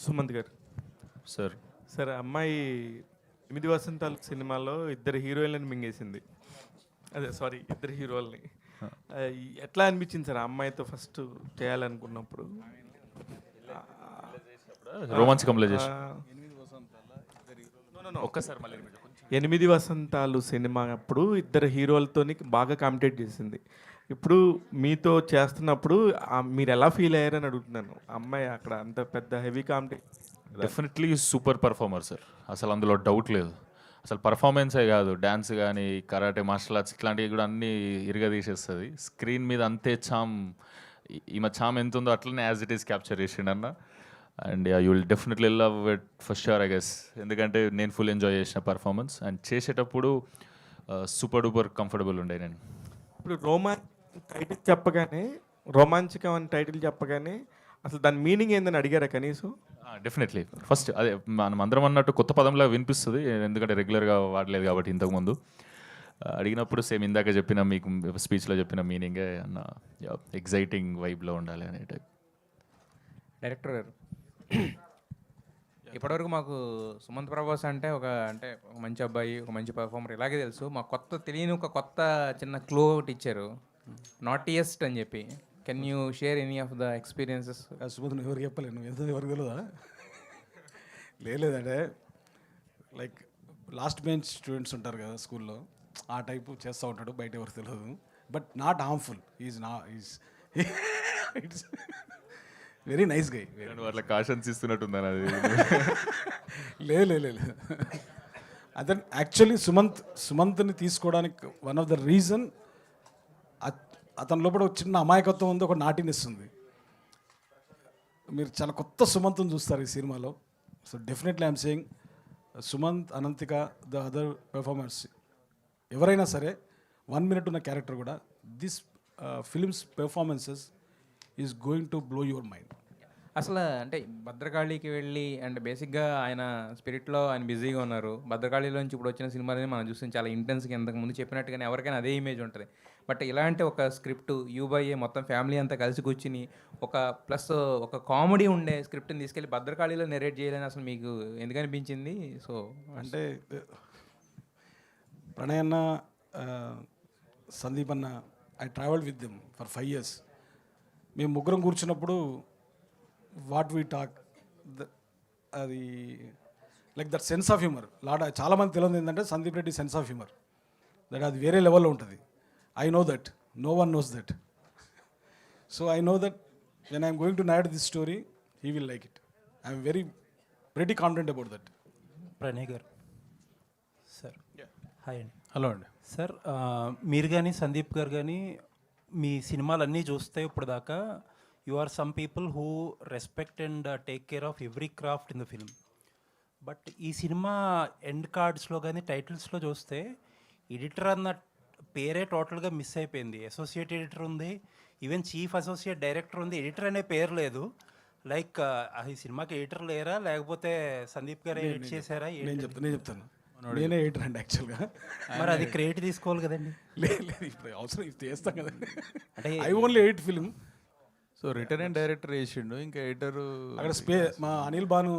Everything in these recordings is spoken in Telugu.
సుమంత్ గారు. సార్ సార్ అమ్మాయి 8 వసంతాలు సినిమాలో ఇద్దరు హీరోయిన్లను మింగేసింది. అదే సారీ, ఇద్దరు హీరోల్ని. ఎట్లా అనిపించింది సార్ ఆ అమ్మాయితో ఫస్ట్ చేయాలనుకున్నప్పుడు? రోమాన్స్ కంప్లీట్ చేసి No, no, no. ఒక్కసారి మళ్ళీ 8 వసంతాలు సినిమా అప్పుడు ఇద్దరు హీరోలతోని బాగా కాంపిటేట్ చేసింది. ఇప్పుడు మీతో చేస్తున్నప్పుడు మీరు ఎలా ఫీల్ అయ్యారని అడుగుతున్నాను. అమ్మాయి అక్కడ అంత పెద్ద heavy compete. Definitely super performer sir, అసలు అందులో డౌట్ లేదు. అసలు పర్ఫార్మెన్సే కాదు, డ్యాన్స్ కానీ కరాటే మార్షల్ ఆర్ట్స్ ఇట్లాంటివి కూడా అన్నీ ఇరగదీసేస్తుంది. స్క్రీన్ మీద అంతే చామ్, ఈమె చామ్ ఎంత ఉందో అట్లనే యాజ్ ఇట్ ఈస్ క్యాప్చర్ చేసిండన్న. And you will definitely love it for sure I guess. ఎందుకంటే నేను ఫుల్ ఎంజాయ్ చేసిన పర్ఫార్మెన్స్ అండ్ చేసేటప్పుడు సూపర్ డూపర్ కంఫర్టబుల్ ఉండే నేను. ఇప్పుడు రోమాంచకం అని టైటిల్ చెప్పగానే అసలు దాని మీనింగ్ ఏందని అడిగారా కనీసం? డెఫినెట్లీ ఫస్ట్ అదే మనం అందరం అన్నట్టు కొత్త పదంలా వినిపిస్తుంది, ఎందుకంటే రెగ్యులర్గా వాడలేదు కాబట్టి ఇంతకుముందు. అడిగినప్పుడు సేమ్ ఇందాక చెప్పిన మీకు స్పీచ్లో చెప్పిన మీనింగే అన్న, ఎగ్జైటింగ్ వైబ్లో ఉండాలి అనే టైప్. డైరెక్టర్ గారు, ఇప్పటివరకు మాకు సుమంత్ ప్రభాస్ అంటే ఒక మంచి అబ్బాయి, ఒక మంచి పర్ఫార్మర్ ఇలాగే తెలుసు. మాకు తెలియని ఒక కొత్త చిన్న క్లూ ఒకటి ఇచ్చారు, నాటియెస్ట్ అని చెప్పి. Can you share any of the experiences? Sumanth నువ్వు ఎవరికి చెప్పలేను, ఎంత ఎవరికి తెలియదా? లేదంటే లైక్ లాస్ట్ బెంచ్ స్టూడెంట్స్ ఉంటారు కదా స్కూల్లో, ఆ టైపు చేస్తూ ఉంటాడు, బయట ఎవరికి తెలియదు. But not harmful, is it's very nice guy. అట్లా కాషన్స్ ఇస్తున్నట్టుందని అది లేదు. అదే యాక్చువల్లీ సుమంత్ని తీసుకోవడానికి వన్ ఆఫ్ ద రీజన్, అతని లోపల ఒక చిన్న అమాయకత్వం ఉంది, ఒక నాటినెస్ ఉంది. మీరు చాలా కొత్త సుమంత్ని చూస్తారు ఈ సినిమాలో. So definitely I'm saying Sumanth, Ananthika, the other performers ఎవరైనా సరే 1 minute ఉన్న క్యారెక్టర్ కూడా this films performances is going to blow your mind. అసలు భద్రకాళికి వెళ్ళి బేసిక్గా ఆయన స్పిరిట్లో ఆయన బిజీగా ఉన్నారు. భద్రకాళిలోంచి ఇప్పుడు వచ్చిన సినిమాలని మనం చూస్తాం, చాలా ఇంటెన్స్గా ఇంతకుముందు చెప్పినట్టుగానే ఎవరికైనా అదే ఇమేజ్ ఉంటుంది. బట్ ఇలాంటి ఒక స్క్రిప్ట్ యూబైఏ మొత్తం ఫ్యామిలీ అంతా కలిసి కూర్చుని ఒక కామెడీ ఉండే స్క్రిప్ట్ని తీసుకెళ్ళి భద్రకాళిలో నెరేట్ చేయాలని అసలు మీకు ఎందుకు అనిపించింది? సో అంటే ప్రణయ్ అన్న, సందీప్ అన్న, I travelled with them for 5 years. మేము ముగ్గురం కూర్చున్నప్పుడు వాట్ వీ టాక్, అది like that sense of humour. చాలామంది తెలియదు ఏంటంటే Sandeep Reddy sense of humour, that అది వేరే లెవెల్లో ఉంటుంది. I know that, no one knows that. So I know that when I'm going to narrate this story, he will like it. I'm very confident about that. Pranay గారు సార్, హాయ్ అండి. హలో అండి. సార్, మీరు కానీ సందీప్ గారు కానీ మీ సినిమాలన్నీ చూస్తే ఇప్పుడు దాకా you are some people who respect and take care of every craft in the film. But ఈ సినిమా ఎండ్ కార్డ్స్లో కానీ టైటిల్స్లో చూస్తే ఎడిటర్ అన్న పేరే టోటల్గా మిస్ అయిపోయింది. అసోసియేట్ ఎడిటర్ ఉంది, ఈవెన్ చీఫ్ అసోసియేట్ డైరెక్టర్ ఉంది, ఎడిటర్ అనే పేరు లేదు. లైక్ ఈ సినిమాకి ఎడిటర్ లేరా, లేకపోతే సందీప్ గారు ఎడిట్ చేశారా? నేను చెప్తాను, నేనే ఎడిటర్ అండి యాక్చువల్గా. మరి అది క్రెడిట్ తీసుకోవాలి కదండి. లేదు, ఇప్పుడు అవసరం చేస్తాం కదండి. అంటే I only edit film. So return and director వేసిండు, ఇంకా ఎడిటర్ అక్కడ మా అనిల్ బాను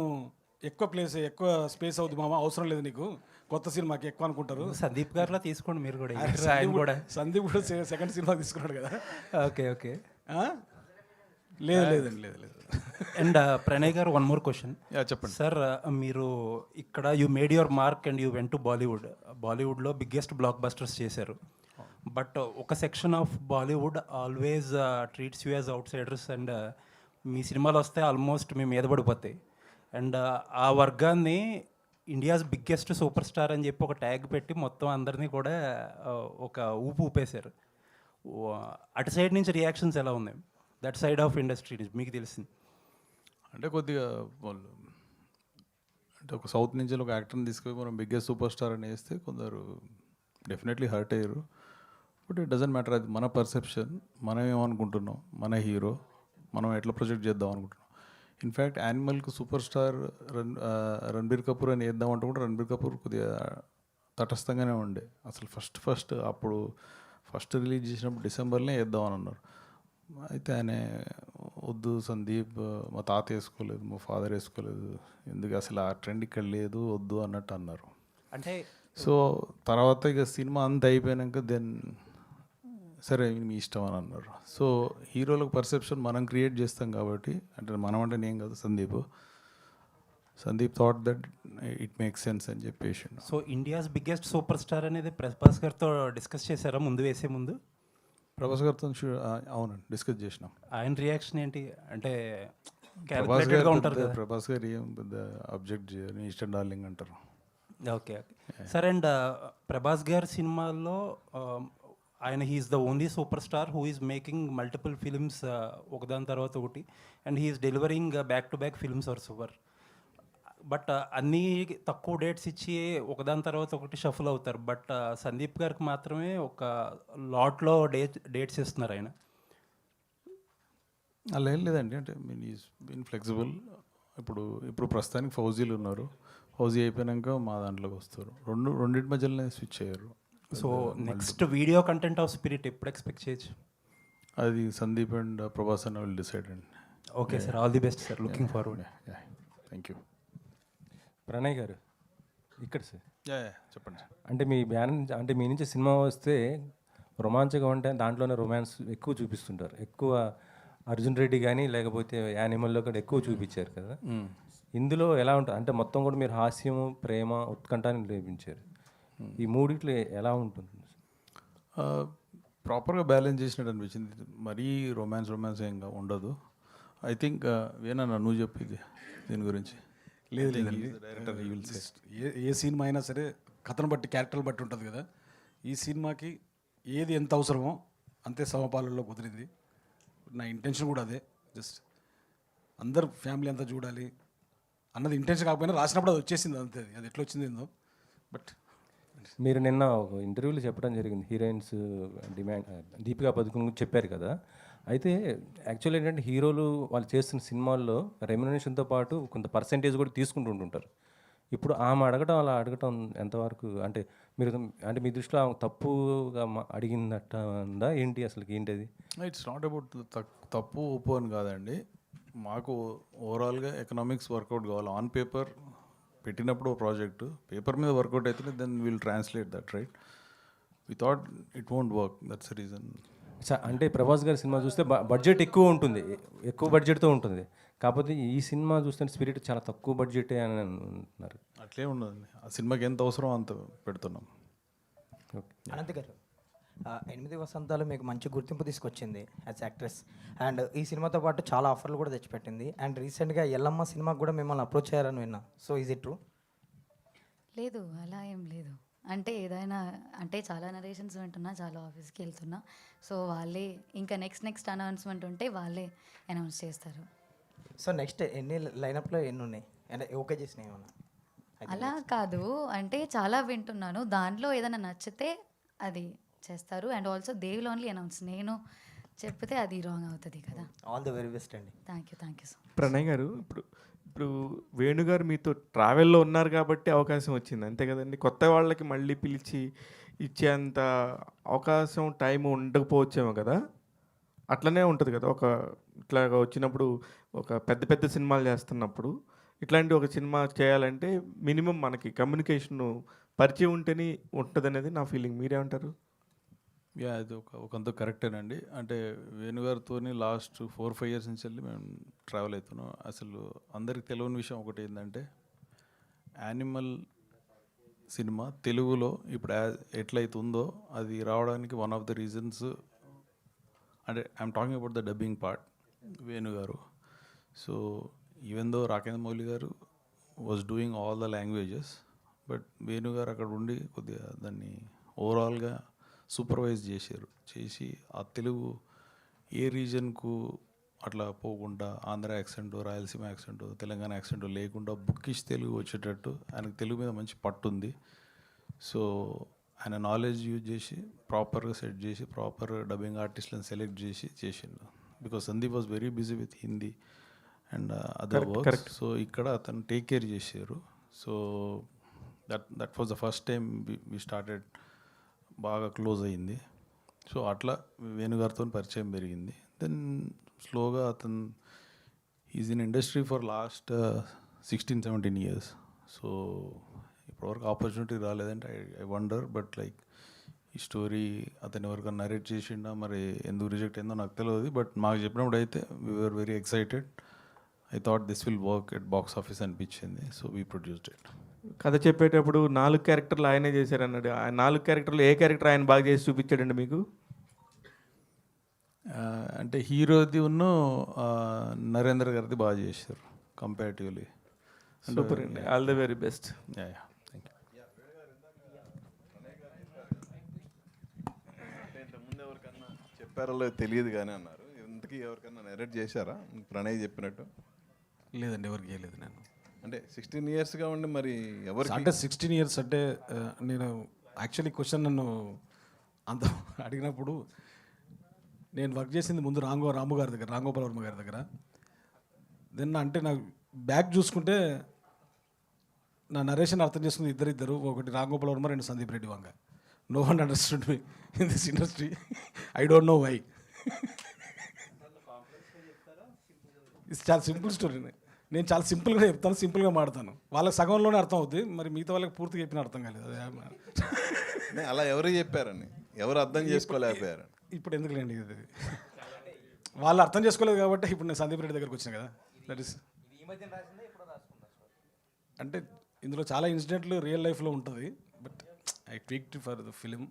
ఎక్కువ స్పేస్ అవుతుంది మామ, అవసరం లేదు నీకు, కొత్త సినిమాకి ఎక్కువ అనుకుంటారు. సందీప్ గారిలో తీసుకోండి మీరు కూడా. సందీప్ కూడా సెకండ్ సినిమా తీసుకున్నాడు కదా. ఓకే. లేదండి. And Pranay garu, one more question. చెప్పండి సార్, మీరు ఇక్కడ you made your mark and you went to బాలీవుడ్లో బిగ్గెస్ట్ బ్లాక్ బస్టర్స్ చేశారు. బట్ ఒక section of Bollywood always treats you as outsiders, and మీ సినిమాలు వస్తే ఆల్మోస్ట్ మీ మీద పడిపోతాయి. అండ్ ఆ వర్గాన్ని ఇండియాస్ బిగ్గెస్ట్ సూపర్ స్టార్ అని చెప్పి ఒక ట్యాగ్ పెట్టి మొత్తం అందరినీ కూడా ఒక ఊపేశారు. అటు సైడ్ నుంచి రియాక్షన్స్ ఎలా ఉన్నాయి? దట్ సైడ్ ఆఫ్ ఇండస్ట్రీ నుంచి మీకు తెలిసింది అంటే కొద్దిగా వాళ్ళు అంటే ఒక సౌత్ నుంచి ఒక యాక్టర్ని తీసుకొని మనం బిగ్గెస్ట్ సూపర్ స్టార్ అని వేస్తే కొందరు డెఫినెట్లీ హర్ట్ అయ్యారు. బట్ ఇట్ డజంట్ మ్యాటర్, అది మన పర్సెప్షన్, మనం ఏమనుకుంటున్నాం, మన హీరో, మనం ఎట్లా ప్రొజెక్ట్ చేద్దాం అనుకుంటున్నాం. ఇన్ఫ్యాక్ట్ యానిమల్కి సూపర్ స్టార్ రణబీర్ కపూర్ అని వేద్దామంటే కూడా రణబీర్ కపూర్ కొద్దిగా తటస్థంగానే ఉండే. అసలు ఫస్ట్ రిలీజ్ చేసినప్పుడు డిసెంబర్లో వేద్దామని అన్నారు. అయితే ఆయన వద్దు సందీప్, మా తాత వేసుకోలేదు, మా ఫాదర్ వేసుకోలేదు, ఎందుకు అసలు ఆ ట్రెండ్ ఇక్కడ లేదు, వద్దు అన్నట్టు అన్నారు. అంటే సో తర్వాత ఇక సినిమా అంతా అయిపోయాక దెన్ సరే మీ ఇష్టం అని అన్నారు. సో హీరోలకు పర్సెప్షన్ మనం క్రియేట్ చేస్తాం కాబట్టి, అంటే మనం అంటే నేను కాదు, Sandeep thought that it makes sense అని చెప్పేసి. So India's biggest super star అనేది ప్రభాస్ గారితో డిస్కస్ చేశారా ముందు వేసే ముందు? ప్రభాస్ గారితో అవునండి డిస్కస్ చేసినాం. ఆయన రియాక్షన్ ఏంటి? అంటే ప్రభాస్ calculated గా గారు ఉంటారు కదా. ప్రభాస్ గారు ఏం పెద్ద అబ్జెక్ట్ చేయరు, నీ ఇష్టం డార్లింగ్ అంటారు. ఓకే ఓకే సరే. అండ్ ప్రభాస్ గారి సినిమాల్లో ఆయన he's the only super star who is making multiple films ఒకదాని తర్వాత ఒకటి, and he's delivering back to back films are super. But అన్నీ తక్కువ డేట్స్ ఇచ్చి ఒకదాని తర్వాత ఒకటి షఫుల్ అవుతారు. బట్ సందీప్ గారికి మాత్రమే ఒక లాట్లో డేట్స్ ఇస్తున్నారు ఆయన. అలా ఏం లేదండి, అంటే మీన్ ఈజ్ బీన్ ఫ్లెక్సిబుల్. ఇప్పుడు ప్రస్తుతానికి ఫౌజీలు ఉన్నారు, ఫౌజీ అయిపోయాక మా దాంట్లోకి వస్తారు. రెండింటి మధ్యలోనే స్విచ్ అయ్యారు. So next video content of spirit ఎప్పుడు ఎక్స్పెక్ట్ చేయొచ్చు? అది సందీప్ అండ్ ప్రభాస్ అన్న విల్ డిసైడ్ అండి. Okay sir, all the best sir, looking forward. Thank you. Pranay గారు ఇక్కడ సార్, చెప్పండి సార్. అంటే మీ బ్యాన్ అంటే మీ నుంచి సినిమా వస్తే రొమాంచగా ఉంటే దాంట్లోనే రొమాన్స్ ఎక్కువ చూపిస్తుంటారు. ఎక్కువ అర్జున్ రెడ్డి కానీ లేకపోతే యానిమల్లో కూడా ఎక్కువ చూపించారు కదా. ఇందులో ఎలా ఉంటుంది అంటే మొత్తం కూడా మీరు హాస్యము, ప్రేమ, ఉత్కంఠాన్ని లేపించారు. ఈ మూడిట్లో ఎలా ఉంటుంది? ప్రాపర్గా బ్యాలెన్స్ చేసినట్టు అనిపించింది. మరీ రొమాన్స్ ఏంగా ఉండదు. ఐ థింక్ వేనన్నా నువ్వు చెప్పింది దీని గురించి. లేదు director he will say. A cinema అయినా సరే కథను బట్టి, క్యారెక్టర్లు బట్టి ఉంటుంది కదా. ఈ సినిమాకి ఏది ఎంత అవసరమో అంతే సమపాలనలో కుదిరింది. నా ఇంటెన్షన్ కూడా అదే, జస్ట్ అందరు ఫ్యామిలీ అంతా చూడాలి అన్నది ఇంటెన్షన్. కాకపోయినా రాసినప్పుడు అది వచ్చేసింది అంతే. అది ఎట్లా వచ్చింది ఏందో. బట్ మీరు నిన్న ఒక ఇంటర్వ్యూలో చెప్పడం జరిగింది, హీరోయిన్స్ డిమాండ్ దీపికా పదుకుని గురించి చెప్పారు కదా. అయితే యాక్చువల్ ఏంటంటే హీరోలు వాళ్ళు చేస్తున్న సినిమాల్లో రెమ్యునరేషన్తో పాటు కొంత పర్సెంటేజ్ కూడా తీసుకుంటుంటారు. ఇప్పుడు ఆమె అలా అడగటం ఎంతవరకు అంటే మీరు అంటే మీ దృష్టిలో ఆమె తప్పుగా అడిగిందట ఉందా ఏంటి, అసలు ఏంటి అది? ఇట్స్ నాట్ అబౌట్ తప్పు ఒప్పు అని కాదండి. మాకు ఓవరాల్గా ఎకనామిక్స్ వర్కౌట్ కావాలి. ఆన్ పేపర్ పెట్టినప్పుడు ప్రాజెక్టు పేపర్ మీద వర్కౌట్ అవుతుంది, then will translate that, right? We thought it won't work, that's the reason. అంటే ప్రభాస్ గారి సినిమా చూస్తే బడ్జెట్ ఎక్కువ ఉంటుంది, ఎక్కువ బడ్జెట్తో ఉంటుంది. కాకపోతే ఈ సినిమా చూస్తే స్పిరిట్ చాలా తక్కువ బడ్జెటే అని అంటున్నారు. అట్లే ఉండదండి, ఆ సినిమాకి ఎంత అవసరం అంత పెడుతున్నాం. అనంత్ గారు, 8 వసంతాలు మీకు మంచి గుర్తింపు తీసుకొచ్చింది యాజ్ యాక్ట్రెస్. అండ్ ఈ సినిమాతో పాటు చాలా ఆఫర్లు కూడా తెచ్చిపెట్టింది. అండ్ రీసెంట్గా ఎల్లమ్మ సినిమాకి కూడా మిమ్మల్ని అప్రోచ్ అయ్యారని విన్నా. So is it true? లేదు, అలా ఏం లేదు. అంటే ఏదైనా అంటే చాలా నరేషన్స్ వింటున్నా, చాలా ఆఫీస్కి వెళ్తున్నా. సో వాళ్ళే ఇంకా నెక్స్ట్ అనౌన్స్మెంట్ ఉంటే వాళ్ళే అనౌన్స్ చేస్తారు. సో నెక్స్ట్ ఎన్ని లైనప్లో ఎన్ని ఉన్నాయి అంటే ఓకే చేసినాయి ఏమన్నా? అలా కాదు, అంటే చాలా వింటున్నాను, దాంట్లో ఏదైనా నచ్చితే అది చేస్తారు. And also they will only announce, నేను చెప్తే అది రాంగ్ అవుతుంది కదా. ఆల్ ది వెరీ బెస్ట్ అండి. Thank you so much. Pranay గారు, ఇప్పుడు వేణుగారు మీతో ట్రావెల్లో ఉన్నారు కాబట్టి అవకాశం వచ్చింది, అంతే కదండి. కొత్త వాళ్ళకి మళ్ళీ పిలిచి ఇచ్చేంత అవకాశం టైం ఉండకపోవచ్చేమో కదా. అట్లనే ఉంటుంది కదా, ఇట్లాగా వచ్చినప్పుడు ఒక పెద్ద సినిమాలు చేస్తున్నప్పుడు ఇట్లాంటి ఒక సినిమా చేయాలంటే మినిమం మనకి కమ్యూనికేషన్ పరిచయం ఉంటేనే ఉంటుంది అనేది నా ఫీలింగ్. మీరేమంటారు? అది ఒకంత కరెక్టేనండి. అంటే వేణుగారితో లాస్ట్ 4-5 years నుంచి వెళ్ళి మేము ట్రావెల్ అవుతున్నాం. అసలు అందరికి తెలియని విషయం ఒకటి ఏంటంటే, యానిమల్ సినిమా తెలుగులో ఇప్పుడు ఎట్లయితుందో అది రావడానికి వన్ ఆఫ్ ద రీజన్స్, అంటే I'm talking about the dubbing part, వేణుగారు. So even though Rakendra Mouli garu was doing all the languages, but వేణుగారు అక్కడ ఉండి కొద్దిగా దాన్ని ఓవరాల్గా సూపర్వైజ్ చేసి ఆ తెలుగు ఏ రీజన్కు అట్లా పోకుండా Andhra accent, Rayalaseema accent, Telangana accent లేకుండా బుక్కిష్ తెలుగు వచ్చేటట్టు ఆయనకు తెలుగు మీద మంచి పట్టు ఉంది. సో ఆయన నాలెడ్జ్ యూజ్ చేసి ప్రాపర్గా సెట్ చేసి ప్రాపర్ డబ్బింగ్ ఆర్టిస్ట్లను సెలెక్ట్ చేసిండు. Because Sandeep was very busy with Hindi and other work. So ఇక్కడ అతను టేక్ కేర్ చేశారు. So that was the first time we started, బాగా క్లోజ్ అయ్యింది. సో అట్లా వేణుగారితో పరిచయం పెరిగింది. దెన్ స్లోగా అతను is in industry for last 16-17 years. So ఇప్పటివరకు ఆపర్చునిటీ రాలేదంటే ఐ వండర్, బట్ లైక్ ఈ స్టోరీ అతను ఎవరికైనా నరేట్ చేసిండా మరి ఎందుకు రిజెక్ట్ అయిందో నాకు తెలియదు. బట్ మాకు చెప్పినప్పుడు అయితే we're very excited. I thought this will work at box office అనిపించింది. So we produced it. కథ చెప్పేటప్పుడు 4 క్యారెక్టర్లు ఆయనే చేశారన్నాడు. ఆ 4 క్యారెక్టర్లు ఏ క్యారెక్టర్ ఆయన బాగా చేసి చూపించాడండి మీకు? అంటే హీరోది ఉన్న నరేంద్ర గారిది బాగా చేశారు కంపారిటివ్లీ. సూపర్ అండి, all the very best. Thank you. ఇంతకుముందు ఎవరికన్నా చెప్పారో లేదో తెలియదు కానీ అన్నారు. ఇంతకీ ఎవరికన్నా నెరేట్ చేశారా ప్రణయ్ చెప్పినట్టు? లేదండి, ఎవరికి చేయలేదు నేను. అంటే 16 yearsగా ఉండి మరి ఎవరికి అంటే 16 years అంటే నేను యాక్చువల్లీ క్వశ్చన్ నన్ను అంత అడిగినప్పుడు నేను వర్క్ చేసింది ముందు రాము గారి దగ్గర, రాంగోపాల్ వర్మ గారి దగ్గర. దెన్ అంటే నాకు బ్యాక్ చూసుకుంటే నా నరేషన్ అర్థం చేసుకుంది ఇద్దరు, ఒకటి రాంగోపాల్ వర్మ, రెండు Sandeep Reddy Vanga. No one understood me in this industry. I don't know why. ఇది చాలా సింపుల్ స్టోరీ. నేను చాలా సింపుల్గా చెప్తాను, సింపుల్గా మాడతాను. వాళ్ళకి సగంలోనే అర్థం అవుద్ది, మరి మిగతా వాళ్ళకి పూర్తిగా చెప్పిన అర్థం కాలేదు. నే, అలా ఎవరు చెప్పారని, ఎవరు అర్థం చేసుకోలేకపోయారని. ఇప్పుడు ఎందుకులేండి, ఇది వాళ్ళు అర్థం చేసుకోలేదు కాబట్టి ఇప్పుడు నేను సందీప్ రెడ్డి దగ్గరకు వచ్చాను కదా. దట్ ఈస్ అంటే ఇందులో చాలా ఇన్సిడెంట్లు రియల్ లైఫ్లో ఉంటుంది, but I tweaked for the film.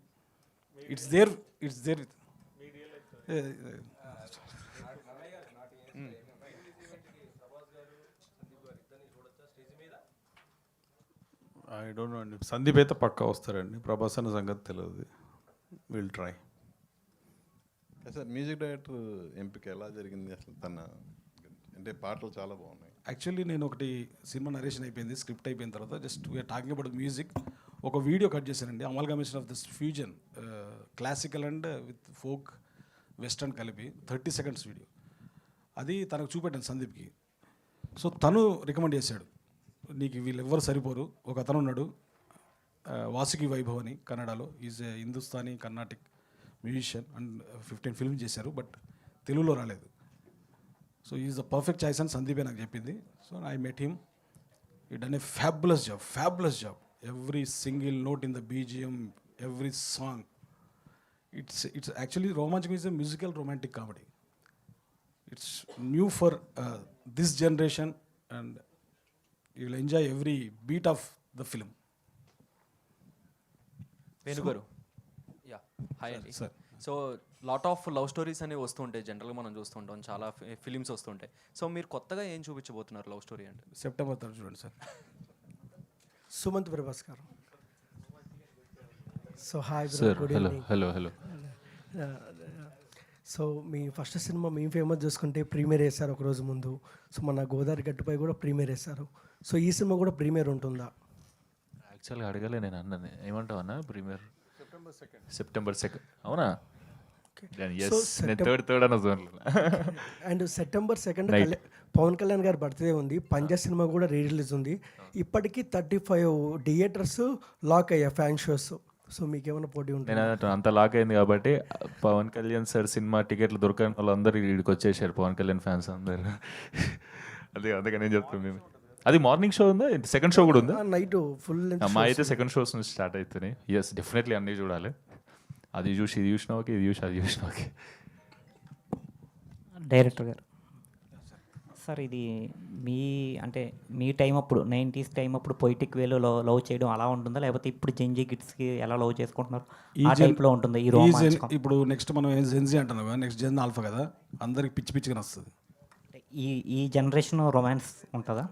It's there. I don't know అండి. సందీప్ అయితే పక్కా వస్తారండి, ప్రభాస్ అన్న సంగతి తెలియదు. Will try. Sir music director ఎంపిక ఎలా జరిగింది అసలు? తన అంటే పాటలు చాలా బాగున్నాయి. యాక్చువల్లీ నేను ఒకటి సినిమా నరేషన్ అయిపోయింది, స్క్రిప్ట్ అయిపోయిన తర్వాత just we're talking about music. ఒక వీడియో కట్ చేశానండి, amalgamation of this fusion classical and with folk western కలిపి 30 seconds వీడియో. అది తనకు చూపెట్టాను సందీప్కి. సో తను రికమెండ్ చేశాడు, నీకు వీళ్ళెవ్వరు సరిపోరు, ఒక అతను ఉన్నాడు వాసుకి వైభవ్ అని, కన్నడలో. Is a Hindustani Carnatic musician and 15 films చేశారు, బట్ తెలుగులో రాలేదు. So is the perfect choice అని సందీపే నాకు చెప్పింది. So I met him. He done a fabulous job. Every single note in the BGM, every song. It's actually Romanchakam is a musical romantic comedy. It's new for this generation and you will enjoy every beat of the film. వేణుగారు, యా హాయ్ అండి. Sir, so lot of love stories అనేవి వస్తుంటాయి, జనరల్గా మనం చూస్తుంటాం, చాలా ఫిలిమ్స్ వస్తుంటాయి. సో మీరు కొత్తగా ఏం చూపించబోతున్నారు లవ్ స్టోరీ అంటే? September 3rd చూడండి sir. Sumanth Prabhas garu. So hi sir. Good hello evening. Hello hello. So మీ ఫస్ట్ సినిమా మేము ఫేమస్ చేసుకుంటే ప్రీమియర్ వేశారు ఒకరోజు ముందు. సో మన గోదావరి గట్టుపై కూడా ప్రీమియర్ వేశారు. సో ఈ సినిమా కూడా ప్రీమియర్ ఉంటుందా? యాక్చువల్గా అడగలే నేను అన్నది, ఏమంటావు అన్న? ప్రీమియర్ September 2nd అవునా? నేను థర్డ్ అన్న జోన్లో. And September 2nd Pawan Kalyan గారి బర్త్డే ఉంది. పంజా సినిమా కూడా రిలీజ్ ఉంది. ఇప్పటికీ 35 థియేటర్స్ లాక్ అయ్యాయి ఫ్యాన్ షోస్. సో మీకు ఏమైనా పోటీ ఉంటుంది? నేను అంత లాక్ అయింది కాబట్టి పవన్ కళ్యాణ్ సార్ సినిమా టికెట్లు దొరకని వాళ్ళందరూ ఇక్కడికి వచ్చేసారు, పవన్ కళ్యాణ్ ఫ్యాన్స్ అందరు. అందుకే నేను చెప్తాను. మేము అది మార్నింగ్ షో ఉందా, సెకండ్ షో కూడా ఉందా? నైట్ ఫుల్ మా అయితే సెకండ్ షోస్ నుంచి స్టార్ట్ అవుతున్నాయి. ఎస్ డెఫినెట్లీ అన్నీ చూడాలి. అది చూసి ఇది చూసినా ఓకే, ఇది చూసి అది చూసినా ఓకే. డైరెక్టర్ గారు సార్, ఇది మీ టైం అప్పుడు 90s టైం అప్పుడు పొయిటిక్ వేలో లవ్ చేయడం అలా ఉంటుందా, లేకపోతే ఇప్పుడు జెన్జీ కిడ్స్కి ఎలా లవ్ చేసుకుంటున్నారు ఆ టైప్లో ఉంటుందా ఈ రోమాంచకం? ఇప్పుడు నెక్స్ట్ మనం జెన్జీ అంటున్నాం కదా, నెక్స్ట్ జెన్ ఆల్ఫా కదా, అందరికి పిచ్చిగా వస్తుంది. ఈ జనరేషన్ రొమాన్స్ ఉంటుందా?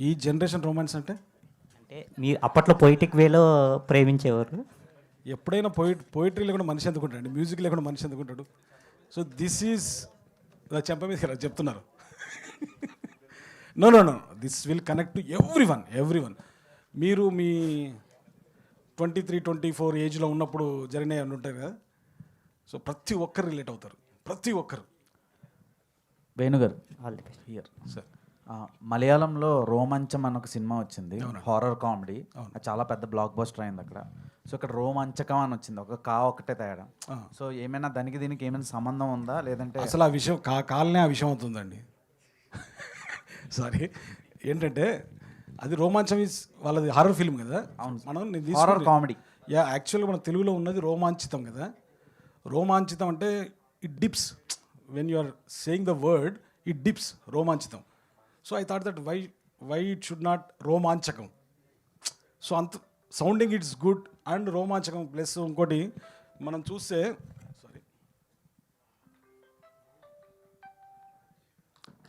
ఈ జనరేషన్ రొమాన్స్ అంటే మీ అప్పట్లో పొయిటిక్ వేలో ప్రేమించేవారు. ఎప్పుడైనా పోయిటరీ లేకుండా మనిషి ఎందుకుంటాడు, మ్యూజిక్ లేకుండా మనిషి ఎందుకుంటాడు? సో దిస్ ఈజ్ చెంప మీద చెప్తున్నారు. No this will connect to everyone. మీరు మీ 23-24 ఏజ్లో ఉన్నప్పుడు జరిగినవి అని ఉంటారు కదా, సో ప్రతి ఒక్కరు రిలేట్ అవుతారు, ప్రతి ఒక్కరు. వేణుగారు హియర్ సార్. మలయాళంలో రోమాంచం అన్న ఒక సినిమా వచ్చింది, హారర్ కామెడీ, చాలా పెద్ద బ్లాక్ బస్టర్ అయింది అక్కడ. సో ఇక్కడ రోమాంచకం అని వచ్చింది, ఒక కా ఒకటే తేడా. సో ఏమైనా దానికి దీనికి ఏమైనా సంబంధం ఉందా, లేదంటే అసలు ఆ విషయం కాలనే ఆ విషయం అవుతుందండి. సారీ, ఏంటంటే అది రోమాంచం ఇస్ వాళ్ళది హారర్ ఫిల్మ్ కదా. మనం హారర్ కామెడీ. యా, యాక్చువల్గా మన తెలుగులో ఉన్నది రోమాంచితం కదా. రోమాంచితం అంటే it dips, when you are saying the word it dips, Romanchitam. So I thought that why it should not Romanchakam. So అంత sounding it's good and Romanchakam plus ఇంకోటి మనం చూస్తే సారీ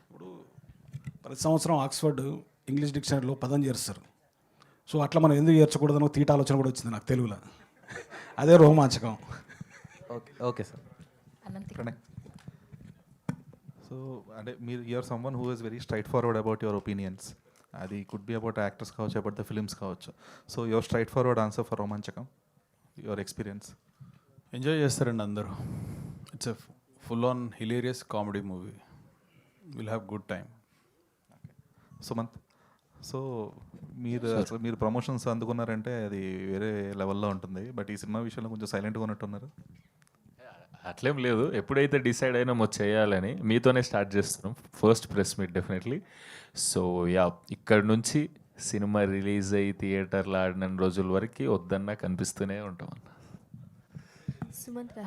ఇప్పుడు ప్రతి సంవత్సరం ఆక్స్ఫర్డ్ ఇంగ్లీష్ డిక్షనరీలో పదం చేరుస్తారు. సో అట్లా మనం ఎందుకు చేర్చకూడదని ఒక తీట ఆలోచన కూడా వచ్చింది నాకు తెలుగులో. అదే Romanchakam. Okay okay sir. So అంటే మీరు you're someone who is very straightforward about your opinions. అది కుడ్ బి అబౌట్ యాక్టర్స్ కావచ్చు, అబౌట్ ద ఫిల్మ్స్ కావచ్చు. So your straightforward answer for Romanchakam, your experience. Enjoy చేస్తారండి అందరూ. It's a full on hilarious comedy movie. Will have good time. Sumanth, so మీరు ప్రమోషన్స్ అందుకున్నారంటే అది వేరే లెవెల్లో ఉంటుంది. బట్ ఈ సినిమా విషయంలో కొంచెం సైలెంట్గా ఉన్నట్టున్నారు. అట్లేం లేదు, ఎప్పుడైతే డిసైడ్ అయినామో చేయాలని మీతోనే స్టార్ట్ చేస్తున్నాం. First press meet definitely. So yeah, ఇక్కడ నుంచి సినిమా రిలీజ్ అయ్యి థియేటర్లో ఆడిన రోజుల వరకు వద్దన్నా కనిపిస్తూనే ఉంటాం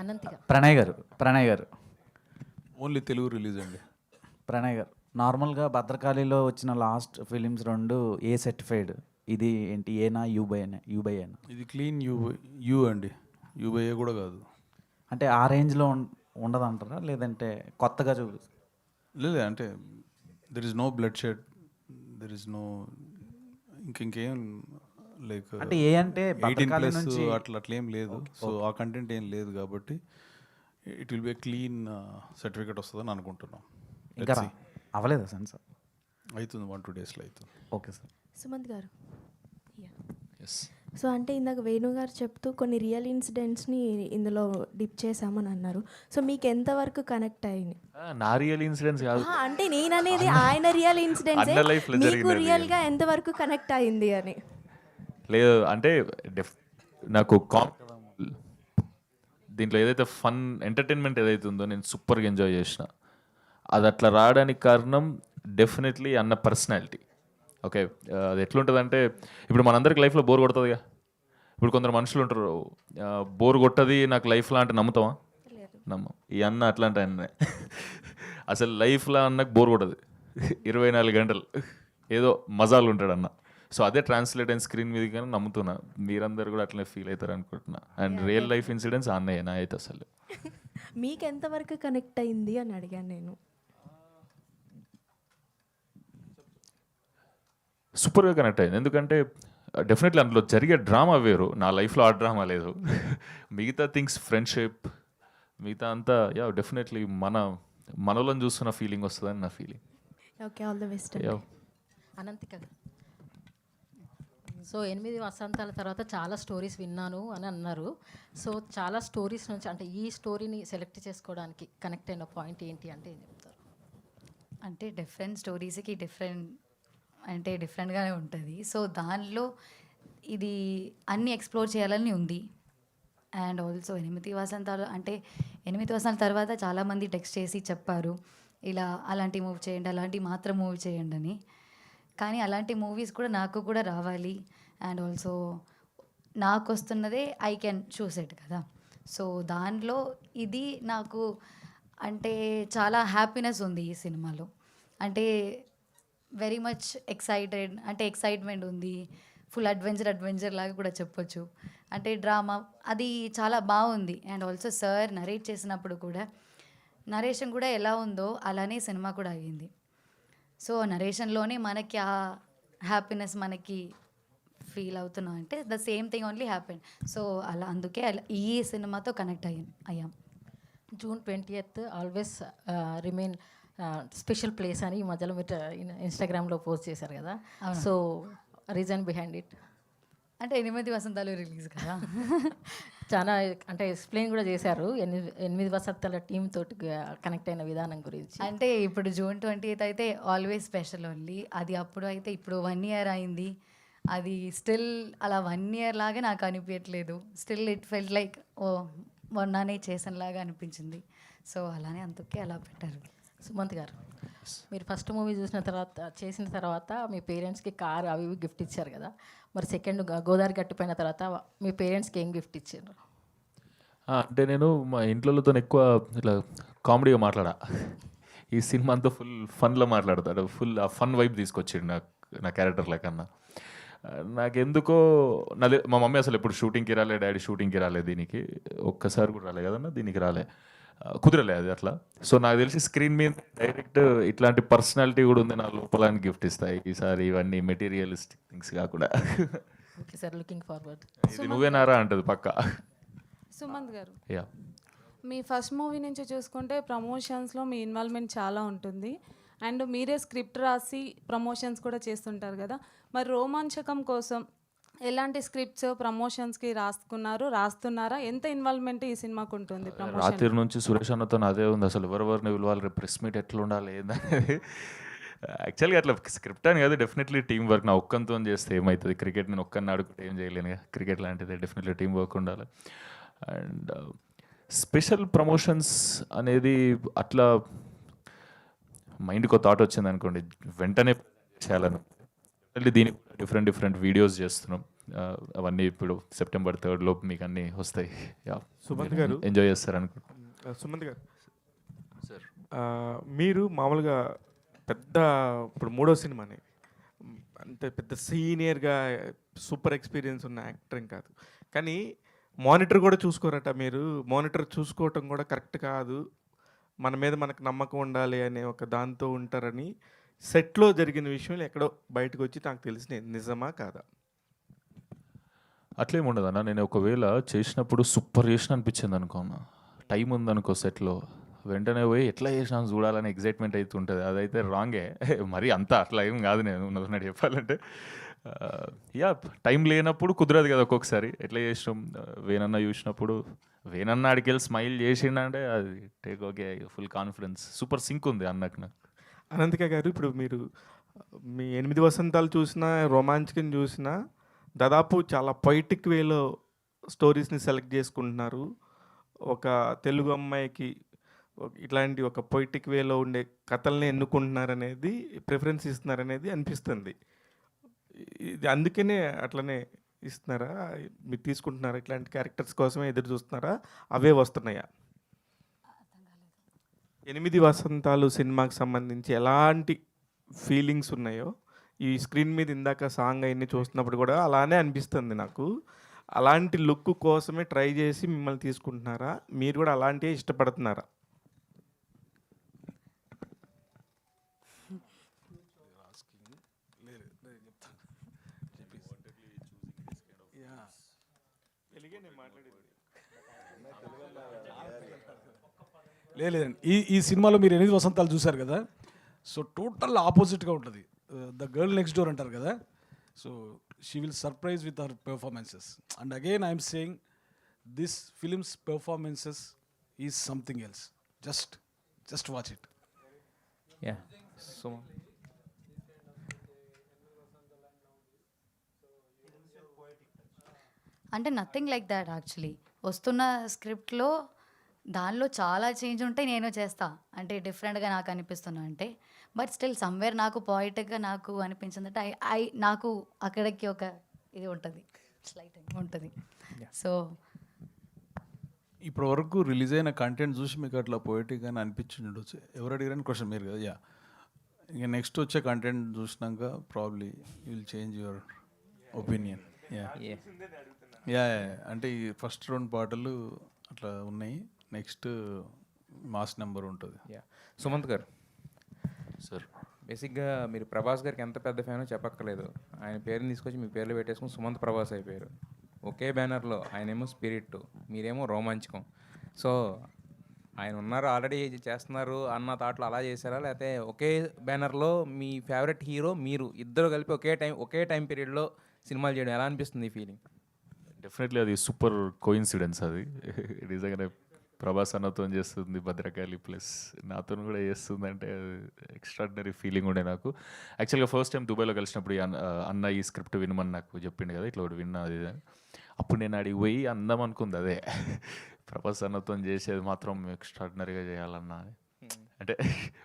అన్న. ప్రణయ్ గారు ఓన్లీ తెలుగు రిలీజ్ అండి. ప్రణయ్ గారు, నార్మల్గా భద్రకాళిలో వచ్చిన లాస్ట్ ఫిలిమ్స్ 2 ఏ సర్టిఫైడ్, ఇది ఏంటి ఏనా యూబై ఏనా? ఇది క్లీన్ యూ అండి, యూబై కూడా కాదు. అంటే ఆ రేంజ్లో ఉండదంటారా, లేదంటే కొత్తగా లేదు అంటే there is no bloodshed, there is no ఇంకేం లైక్ అంటే ఏ అంటే 18+ అట్లా ఏం లేదు. సో ఆ కంటెంట్ ఏం లేదు కాబట్టి it will be clean certificate వస్తుందని అనుకుంటున్నాం. ఇంకా అవ్వలేదా సార్? అవుతుంది, 1-2 డేస్లో అవుతుంది. Okay sir. సుమంత్ గారు, ఎస్. సో అంటే ఇందాక వేణు గారు చెప్తూ కొన్ని రియల్ ఇన్సిడెంట్స్ని ఇందులో డిప్ చేశామని అన్నారు. సో మీకు ఎంతవరకు కనెక్ట్ అయింది? నా రియల్ ఇన్సిడెంట్స్ కాదు, అంటే నేను అనేది ఆయన రియల్ ఇన్సిడెంట్స్ మీకు రియల్గా ఎంతవరకు కనెక్ట్ అయింది అని. లేదు అంటే నాకు దీంట్లో ఏదైతే ఫన్ ఎంటర్టైన్మెంట్ ఏదైతే ఉందో నేను సూపర్గా ఎంజాయ్ చేసిన. అది అట్లా రావడానికి కారణం డెఫినెట్లీ అన్న పర్సనాలిటీ. ఓకే, అది ఎట్లుంటుందంటే ఇప్పుడు మనందరికి లైఫ్లో బోర్ కొడుతుందిగా. ఇప్పుడు కొందరు మనుషులు ఉంటారు, బోర్ కొట్టది నాకు లైఫ్లో అంటే నమ్ముతామా? నమ్మం. ఈ అన్న అట్లాంటి అన్న అసలు లైఫ్లో అన్నకు బోర్ కొట్టదు, 24 గంటలు ఏదో మజాలు ఉంటాడు అన్న. సో అదే ట్రాన్స్లేట్ అయిన స్క్రీన్ మీద కానీ నమ్ముతున్నా. మీరందరూ కూడా అట్లనే ఫీల్ అవుతారు అనుకుంటున్నా. అండ్ రియల్ లైఫ్ ఇన్సిడెంట్స్ అన్నయ్య నా అయితే అసలు. మీకు ఎంతవరకు కనెక్ట్ అయింది అని అడిగాను నేను. సూపర్గా కనెక్ట్ అయింది, ఎందుకంటే డెఫినెట్లీ అందులో జరిగే డ్రామా వేరు. నా లైఫ్లో ఆ డ్రామా లేదు. మిగతా థింగ్స్, ఫ్రెండ్షిప్, మిగతా అంతా యా డెఫినెట్లీ మనలో చూస్తున్న ఫీలింగ్ వస్తుందని నా feeling. Okay, all the best. Ananthika, so 8 వసంతాల తర్వాత చాలా స్టోరీస్ విన్నాను అని అన్నారు. సో చాలా స్టోరీస్ నుంచి అంటే ఈ స్టోరీని సెలెక్ట్ చేసుకోవడానికి కనెక్ట్ అయిన పాయింట్ ఏంటి అంటే ఏం చెప్తారు? అంటే డిఫరెంట్ స్టోరీస్కి డిఫరెంట్గానే ఉంటుంది. సో దానిలో ఇది అన్నీ ఎక్స్ప్లోర్ చేయాలని ఉంది. అండ్ ఆల్సో 8 వసంతాలు అంటే 8 వసంతాల తర్వాత చాలామంది టెక్స్ట్ చేసి చెప్పారు ఇలా అలాంటి మూవీ చేయండి, అలాంటి మాత్రం మూవీ చేయండి అని. కానీ అలాంటి మూవీస్ కూడా నాకు కూడా రావాలి. అండ్ ఆల్సో నాకు వస్తున్నదే ఐ కెన్ చూస్ ఇట్ కదా. సో దానిలో ఇది నాకు అంటే చాలా హ్యాపీనెస్ ఉంది ఈ సినిమాలో. అంటే వెరీ మచ్ ఎక్సైటెడ్, అంటే ఎక్సైట్మెంట్ ఉంది. ఫుల్ అడ్వెంచర్ లాగా కూడా చెప్పొచ్చు. అంటే డ్రామా అది చాలా బాగుంది. అండ్ ఆల్సో సార్ నరేట్ చేసినప్పుడు కూడా నరేషన్ కూడా ఎలా ఉందో అలానే సినిమా కూడా అయ్యింది. సో నరేషన్లోనే మనకి ఆ హ్యాపీనెస్ మనకి ఫీల్ అవుతున్నాం అంటే the same thing only happen. So అలా అందుకే ఈ సినిమాతో కనెక్ట్ అయ్యాం. June 20th always remain special place అని ఈ మధ్యలో మీరు ఇన్స్టాగ్రామ్లో పోస్ట్ చేశారు కదా. సో రీజన్ బిహైండ్ ఇట్ అంటే 8 వసంతాలు రిలీజ్ కదా. చాలా అంటే ఎక్స్ప్లెయిన్ కూడా చేశారు 8 వసంతాల టీమ్ తోటి కనెక్ట్ అయిన విధానం గురించి. అంటే ఇప్పుడు June 20th అయితే ఆల్వేస్ స్పెషల్ ఓన్లీ. అది అప్పుడు అయితే ఇప్పుడు 1 year అయింది. అది స్టిల్ అలా 1 ఇయర్ లాగా నాకు అనిపించట్లేదు. స్టిల్ ఇట్ ఫెల్ట్ లైక్ ఓ మొన్ననే చేసినలాగా అనిపించింది. సో అలానే అందుకే అలా పెట్టారు. సుమంత్ గారు, మీరు ఫస్ట్ మూవీ చేసిన తర్వాత మీ పేరెంట్స్కి కార్ అవి ఇవి గిఫ్ట్ ఇచ్చారు కదా, మరి సెకండ్ గోదావరి గట్టిపోయిన తర్వాత మీ పేరెంట్స్కి ఏం గిఫ్ట్ ఇచ్చారు? అంటే నేను మా ఇంట్లోతో ఎక్కువ ఇట్లా కామెడీగా మాట్లాడా. ఈ సినిమా అంతా ఫుల్ ఫన్లో మాట్లాడతాడు. ఫుల్ ఆ ఫన్ వైబ్ తీసుకొచ్చాడు నా క్యారెక్టర్ల కన్నా. నాకెందుకో మా మమ్మీ అసలు ఎప్పుడు షూటింగ్కి రాలే, డాడీ షూటింగ్కి రాలే, దీనికి ఒక్కసారి కూడా రాలే కదన్నా, దీనికి రాలే, కుదరలే అది అట్లా. సో నాకు తెలిసి స్క్రీన్ మీద డైరెక్ట్ ఇట్లాంటి పర్సనాలిటీ కూడా ఉంది నా లోపల అని గిఫ్ట్ ఇస్తాయి ఈసారి, ఇవన్నీ మెటీరియలిస్టిక్ థింగ్స్ కాకుండా. Okay sir, looking forward. ఇది నువ్వేనారా అంటది పక్కా. సుమంత్ గారు, యా, మీ ఫస్ట్ మూవీ నుంచి చూసుకుంటే ప్రమోషన్స్లో మీ ఇన్వాల్వ్మెంట్ చాలా ఉంటుంది అండ్ మీరే స్క్రిప్ట్ రాసి ప్రమోషన్స్ కూడా చేస్తుంటారు కదా, మరి రోమాంచకం కోసం ఎలాంటి స్క్రిప్ట్స్ ప్రమోషన్స్కి రాస్తున్నారా? ఎంత ఇన్వాల్వ్మెంట్ ఈ సినిమాకు ఉంటుంది? రాత్రి నుంచి సురేష్ అన్నతో అదే ఉంది, అసలు ఎవరెవరిని పిలవాలి, రేపు ప్రెస్ మీట్ ఎట్లా ఉండాలి ఏందనేది. యాక్చువల్గా అట్లా స్క్రిప్ట్ అని కాదు, డెఫినెట్లీ టీం వర్క్. నా ఒక్కంతో చేస్తే ఏమవుతుంది, క్రికెట్ నేను ఒక్కరిని ఆడుకుంటే ఏం చేయలేను, క్రికెట్ లాంటిది డెఫినెట్లీ టీం వర్క్ ఉండాలి. అండ్ స్పెషల్ ప్రమోషన్స్ అనేది అట్లా మైండ్కి ఒక థాట్ వచ్చింది అనుకోండి, వెంటనే చేయాలను. దీనికి డిఫరెంట్ వీడియోస్ చేస్తున్నాం, అవన్నీ ఇప్పుడు September 3 లోపు మీకు అన్నీ వస్తాయి. సుమంత్ గారు ఎంజాయ్ చేస్తారు అనుకుంటున్నాను. సుమంత్ గారు సార్, మీరు మామూలుగా పెద్ద ఇప్పుడు 3వ సినిమాని అంతే పెద్ద సీనియర్గా సూపర్ ఎక్స్పీరియన్స్ ఉన్న యాక్టర్ కాదు, కానీ మానిటర్ కూడా చూసుకోరట మీరు. మానిటర్ చూసుకోవటం కూడా కరెక్ట్ కాదు, మన మీద మనకు నమ్మకం ఉండాలి అనే ఒక దాంతో ఉంటారని సెట్లో జరిగిన విషయాలు ఎక్కడో బయటకు వచ్చి నాకు తెలిసినది, నిజమా కాదా? అట్లేం ఉండదన్న. నేను ఒకవేళ చేసినప్పుడు సూపర్ చేసిన అనిపించింది అనుకోన్నా, టైం ఉందనుకో సెట్లో, వెంటనే పోయి ఎట్లా చేసినా చూడాలని ఎగ్జైట్మెంట్ అయితే ఉంటుంది. అదైతే రాంగే, మరి అంతా అట్లా ఏం కాదు. నేను ఉన్నది చెప్పాలంటే యా, టైం లేనప్పుడు కుదరదు కదా ఒక్కొక్కసారి. ఎట్లా చేసినాం, వేనన్న చూసినప్పుడు వేనన్న అడికెళ్ళి స్మైల్ చేసిండంటే అది take okay, full confidence, super sync ఉంది అన్నకు నాకు. అనంతిక గారు, ఇప్పుడు మీరు మీ 8 వసంతాలు చూసినా, రోమాంచకం చూసినా, దాదాపు చాలా పొయిటిక్ వేలో స్టోరీస్ని సెలెక్ట్ చేసుకుంటున్నారు. ఒక తెలుగు అమ్మాయికి ఇట్లాంటి ఒక పొయిటిక్ వేలో ఉండే కథల్ని ఎన్నుకుంటున్నారనేది, ప్రిఫరెన్స్ ఇస్తున్నారనేది అనిపిస్తుంది. ఇది అందుకనే అట్లనే ఇస్తున్నారా, మీరు తీసుకుంటున్నారా? ఇట్లాంటి క్యారెక్టర్స్ కోసమే ఎదురు చూస్తున్నారా, అవే వస్తున్నాయా? 8 వసంతాలు సినిమాకి సంబంధించి ఎలాంటి ఫీలింగ్స్ ఉన్నాయో ఈ స్క్రీన్ మీద ఇందాక సాంగ్ అవన్నీ చూస్తున్నప్పుడు కూడా అలానే అనిపిస్తుంది నాకు. అలాంటి లుక్ కోసమే ట్రై చేసి మిమ్మల్ని తీసుకుంటున్నారా, మీరు కూడా అలాంటివే ఇష్టపడుతున్నారా? లేదండి, ఈ సినిమాలో మీరు 8 వసంతాలు చూశారు కదా, సో టోటల్ ఆపోజిట్గా ఉంటుంది. ద గర్ల్ నెక్స్ట్ డోర్ అంటారు కదా, so she will surprise with our performances. And again I'm saying this films performances is something else. Just watch it. Yeah, so అంటే నథింగ్ లైక్ దాట్ యాక్చువల్లీ. వస్తున్న స్క్రిప్ట్లో దానిలో చాలా చేంజ్ ఉంటాయి, నేను చేస్తా అంటే డిఫరెంట్గా నాకు అనిపిస్తున్నా అంటే. బట్ స్టిల్ సమ్వేర్ నాకు పాయిటిక్గా నాకు అనిపించింది అంటే నాకు అక్కడికి ఒక ఇది ఉంటుంది, స్లైట్ ఉంటుంది. సో ఇప్పటి వరకు రిలీజ్ అయిన కంటెంట్ చూసి మీకు అట్లా పోయిటిక్ అని అనిపించింది ఉండొచ్చు. ఎవరు అడిగారని క్వశ్చన్ మీరు కదా. యా, ఇక నెక్స్ట్ వచ్చే కంటెంట్ చూసినాక probably you will change your opinion. Yeah, అంటే ఈ ఫస్ట్ 2 పాటలు అట్లా ఉన్నాయి, నెక్స్ట్ మాస్ నెంబర్ ఉంటుంది. యా, సుమంత్ గారు సార్, బేసిక్గా మీరు ప్రభాస్ గారికి ఎంత పెద్ద ఫ్యానో చెప్పక్కర్లేదు. ఆయన పేరుని తీసుకొచ్చి మీ పేర్లు పెట్టేసుకుని సుమంత్ ప్రభాస్ అయిపోయారు. ఒకే బ్యానర్లో ఆయనేమో స్పిరిట్, మీరేమో రోమాంచకం. సో ఆయన ఉన్నారు, ఆల్రెడీ చేస్తున్నారు అన్న థాట్లో అలా చేశారా, లేకపోతే ఒకే బ్యానర్లో మీ ఫేవరెట్ హీరో మీరు ఇద్దరు కలిపి ఒకే టైం పీరియడ్లో సినిమాలు చేయడం ఎలా అనిపిస్తుంది ఈ ఫీలింగ్? డెఫినెట్లీ అది సూపర్ కోయిన్సిడెన్స్. అది నిజంగానే ప్రభాస్ అన్నతో చేస్తుంది భద్రకాళి ప్లస్ నాతో కూడా చేస్తుంది అంటే ఎక్స్ట్రాడినరీ ఫీలింగ్ ఉండే నాకు. యాక్చువల్గా ఫస్ట్ టైం దుబాయ్లో కలిసినప్పుడు అన్న ఈ స్క్రిప్ట్ వినమని నాకు చెప్పిండు కదా, ఇట్లా ఒకటి విన్నా అది ఇది అని. అప్పుడు నేను అడిగి పోయి అందం అనుకుంది అదే, ప్రభాస్ అన్నతో చేసేది మాత్రం ఎక్స్ట్రాడినరీగా చేయాలన్నా అని. అంటే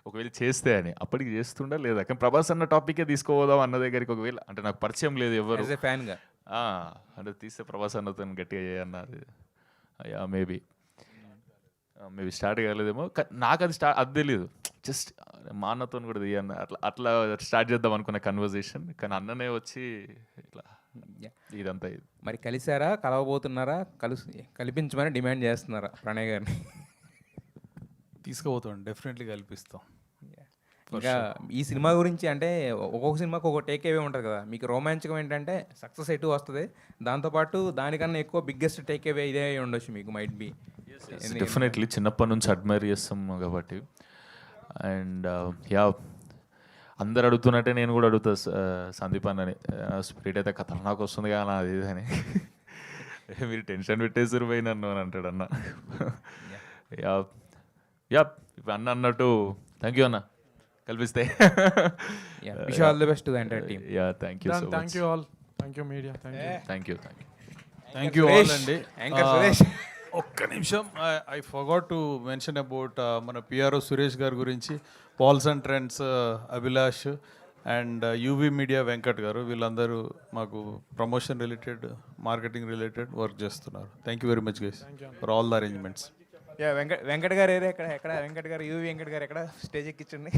ఒకవేళ చేస్తే అని అప్పటికి చేస్తుండా లేదా, కానీ ప్రభాస్ అన్న టాపికే తీసుకోపోదాం అన్న దగ్గరికి ఒకవేళ అంటే నాకు పరిచయం లేదు ఎవరు ఫ్యాన్గా అంటే తీస్తే ప్రభాస్ అన్నతో గట్టిగా చేయన్నారు. మేబీ స్టార్ట్ కాలేదేమో, నాకు అది అది తెలియదు. జస్ట్ మా అన్నతో కూడా తీయన్న అట్లా స్టార్ట్ చేద్దాం అనుకున్న కన్వర్జేషన్, కానీ అన్ననే వచ్చి ఇట్లా ఇదంతా ఇది. మరి కలిసారా, కలవబోతున్నారా, కల్పించమని డిమాండ్ చేస్తున్నారా ప్రణయ్ గారిని? తీసుకుపోతాం, డెఫినెట్లీ కల్పిస్తాం. ఇంకా ఈ సినిమా గురించి అంటే ఒక్కొక్క సినిమాకి ఒక టేక్ అవే ఉంటుంది కదా, మీకు రోమాంచకం ఏంటంటే సక్సెస్ ఎటు వస్తుంది, దాంతోపాటు దానికన్నా ఎక్కువ బిగ్గెస్ట్ టేక్ అవే ఇదే అయి ఉండొచ్చు మీకు, మైట్ బి. డెఫినెట్లీ చిన్నప్పటి నుంచి అడ్మైర్ చేస్తాం కాబట్టి. అండ్ యా అందరు అడుగుతున్నట్టే నేను కూడా అడుగుతా సందీప్ అన్నని, స్పిరిట్ అయితే ఖతర్నాక్ వస్తుంది కానీ అది ఇది అని. మీరు టెన్షన్ పెట్టేసారు పోయి నన్ను అని అంటాడు అన్న. యా యా ఇప్పుడు అన్న అన్నట్టు థ్యాంక్ యూ అన్న కల్పిస్తే. Wish all the best to the entire team. Yeah thank you so much. Thank you all, thank you media, thank you. Thank you all అండి. యాంకర్ సురేష్, ఒక్క నిమిషం, I forgot to mention about మన పిఆర్ఓ సురేష్ గారి గురించి. Pals and trends Abhilash and UV media Venkat garu, వీళ్ళందరూ మాకు promotion related, marketing related work చేస్తున్నారు. Thank you very much guys for all the arrangements. Venkat garu ఎక్కడ వెంకట్ గారు, యూవీ వెంకట్ గారు ఎక్కడ, స్టేజ్ ఎక్కించండి.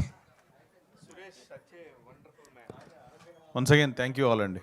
Once again thank you all అండి.